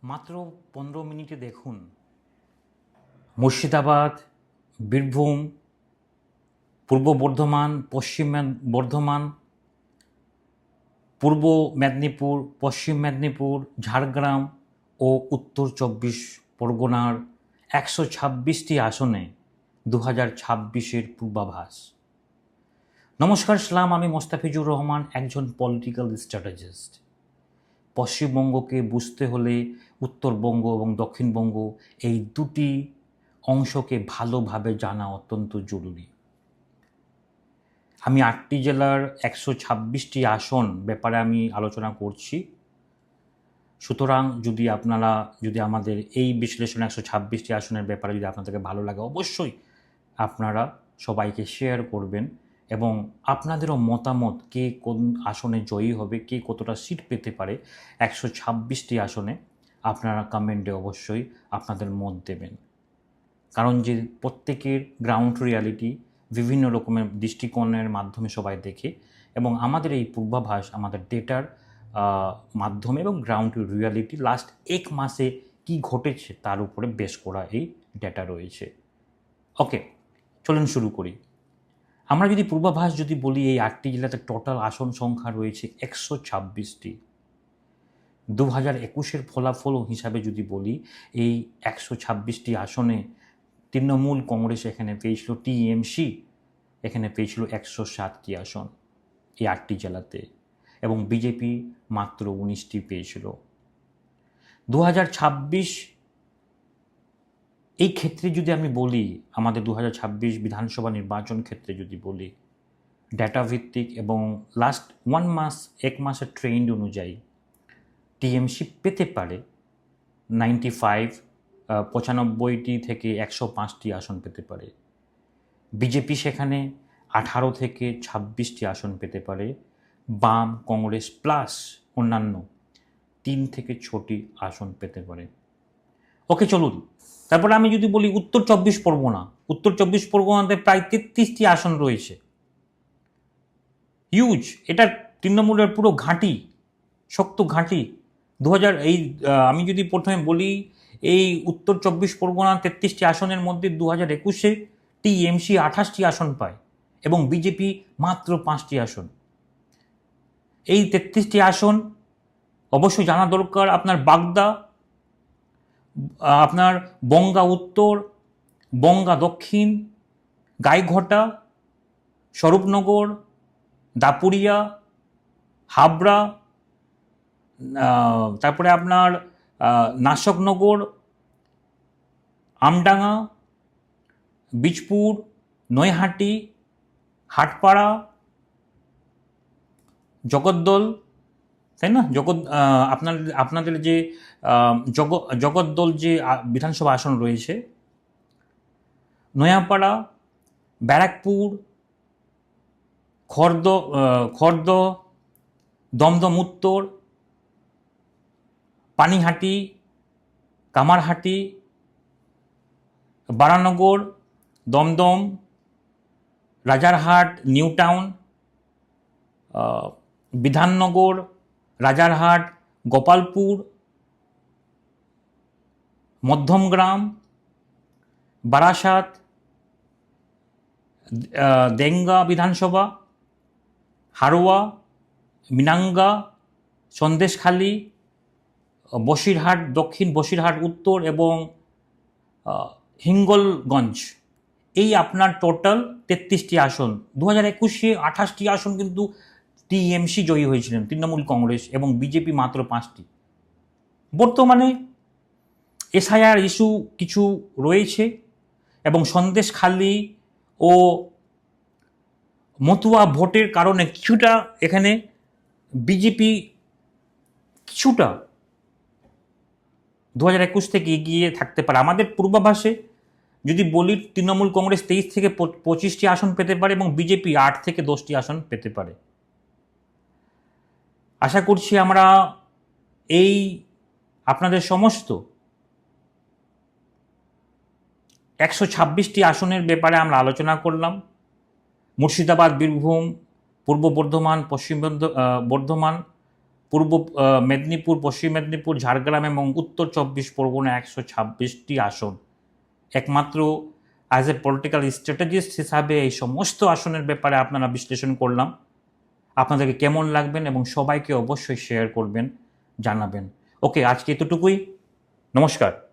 মাত্র 15 মিনিটে দেখুন মুর্শিদাবাদ, বীরভূম, পূর্ব বর্ধমান, পশ্চিম বর্ধমান, পূর্ব মেদিনীপুর, পশ্চিম মেদিনীপুর, ঝাড়গ্রাম ও উত্তর 24 পরগনার 126টি আসনে 2026-এর পূর্বাভাস। নমস্কার, সালাম। আমি মোস্তাফিজুর রহমান, একজন পলিটিক্যাল স্ট্র্যাটেজিস্ট। পশ্চিমবঙ্গকে বুঝতে হলে উত্তরবঙ্গ এবং দক্ষিণবঙ্গ এই দুটি অংশকে ভালোভাবে জানা অত্যন্ত জরুরি। আমি 8টি জেলার 126টি আসন ব্যাপারে আমি আলোচনা করছি। সুতরাং যদি আমাদের এই বিশ্লেষণ 126টি আসনের ব্যাপারে যদি আপনাদেরকে ভালো লাগে, অবশ্যই আপনারা সবাইকে শেয়ার করবেন এবং আপনাদেরও মতামত, কে কোন আসনে জয়ী হবে, কে কতটা সিট পেতে পারে 126টি আসনে, আপনারা কমেন্টে অবশ্যই আপনাদের মত দেবেন। কারণ যে প্রত্যেকের গ্রাউন্ড রিয়ালিটি বিভিন্ন রকমের দৃষ্টিকোণের মাধ্যমে সবাই দেখে এবং আমাদের এই পূর্বাভাস আমাদের ডেটার মাধ্যমে এবং গ্রাউন্ড রিয়ালিটি লাস্ট 1 মাসে কি ঘটেছে তার উপরে বেস করা এই ডেটা রয়েছে। ওকে, চলুন শুরু করি। আমরা যদি পূর্বাভাস বলি, এই 8টি জেলাতে টোটাল আসন সংখ্যা রয়েছে 126টি। 2021-এর ফলাফল হিসাবে যদি বলি, এই 126টি আসনে তৃণমূল কংগ্রেস এখানে পেয়েছিল, টিএমসি এখানে পেয়েছিল 107টি আসন এই 8টি জেলাতে, এবং বিজেপি মাত্র 19টি পেয়েছিল। 2026 এই ক্ষেত্রে যদি আমি বলি, আমাদের 2026 বিধানসভা নির্বাচন ক্ষেত্রে যদি বলি, ডেটা ভিত্তিক এবং লাস্ট 1 মাসের ট্রেন্ড অনুযায়ী টিএমসি পেতে পারে 95 থেকে 105টি আসন পেতে পারে। বিজেপি সেখানে 18 থেকে 26টি আসন পেতে পারে। বাম, কংগ্রেস প্লাস অন্যান্য 3 থেকে 6টি আসন পেতে পারে। ওকে, চলুন তারপরে আমি যদি বলি উত্তর 24 পরগনাতে প্রায় 33টি আসন রয়েছে। হিউজ, এটা তৃণমূলের পুরো ঘাঁটি, শক্ত ঘাঁটি। আমি যদি প্রথমে বলি, এই উত্তর 24 পরগনা 33টি আসনের মধ্যে 2021-এ টিএমসি 28টি আসন পায় এবং বিজেপি মাত্র 5টি আসন। এই 33টি আসন অবশ্যই জানা দরকার আপনার বাগদা, আপনার বনগাঁ উত্তর, বনগাঁ দক্ষিণ, গাইঘটা, স্বরূপনগর, দাপুরিয়া, হাবড়া, তারপরে আপনার নাশকনগর, আমডাঙ্গা, বীজপুর, নৈহাটি, হাটপাড়া, জগদ্দল, তাই না? আপনাদের যে জগদ্দল যে বিধানসভা আসন রয়েছে, নয়াপাড়া, ব্যারাকপুর, খর্দ, দমদম উত্তর, পানিহাটি, কামারহাটি, বারানগর, দমদম, রাজারহাট, নিউ টাউন, বিধাননগর, রাজারহাট, গোপালপুর, মধ্যমগ্রাম, বারাসাত, দেঙ্গা বিধানসভা, হারোয়া, মিনাঙ্গা, সন্দেশখালী, বসিরহাট দক্ষিণ, বসিরহাট উত্তর এবং হিঙ্গলগঞ্জ। এই আপনার টোটাল 33টি আসন। 2021-এ 28টি আসন কিন্তু টিএমসি জয়ী হয়েছিলেন, তৃণমূল কংগ্রেস, এবং বিজেপি মাত্র 5টি। বর্তমানে এসআইআর ইস্যু কিছু রয়েছে এবং সন্দেশখালী ও মতুয়া ভোটের কারণে কিছুটা এখানে বিজেপি কিছুটা 2021 থেকে এগিয়ে থাকতে পারে। আমাদের পূর্বাভাসে যদি বলি, তৃণমূল কংগ্রেস 23 থেকে 25টি আসন পেতে পারে এবং বিজেপি 8 থেকে 10টি আসন পেতে পারে। আশা করছি আমরা এই আপনাদের সমস্ত 126টি আসনের ব্যাপারে আমরা আলোচনা করলাম। মুর্শিদাবাদ, বীরভূম, পূর্ব বর্ধমান, পশ্চিম বর্ধমান, পূর্ব মেদিনীপুর, পশ্চিম মেদিনীপুর, ঝাড়গ্রাম এবং উত্তর 24 পরগনা 126টি আসন। একমাত্র অ্যাজ এ পলিটিক্যাল স্ট্র্যাটেজিস্ট হিসাবে এই সমস্ত আসনের ব্যাপারে আপনারা বিশ্লেষণ করলাম। আপনাদেরকে কেমন লাগবেন এবং সবাইকে অবশ্যই শেয়ার করবেন, জানাবেন। ওকে, আজকে এতটুকুই। নমস্কার।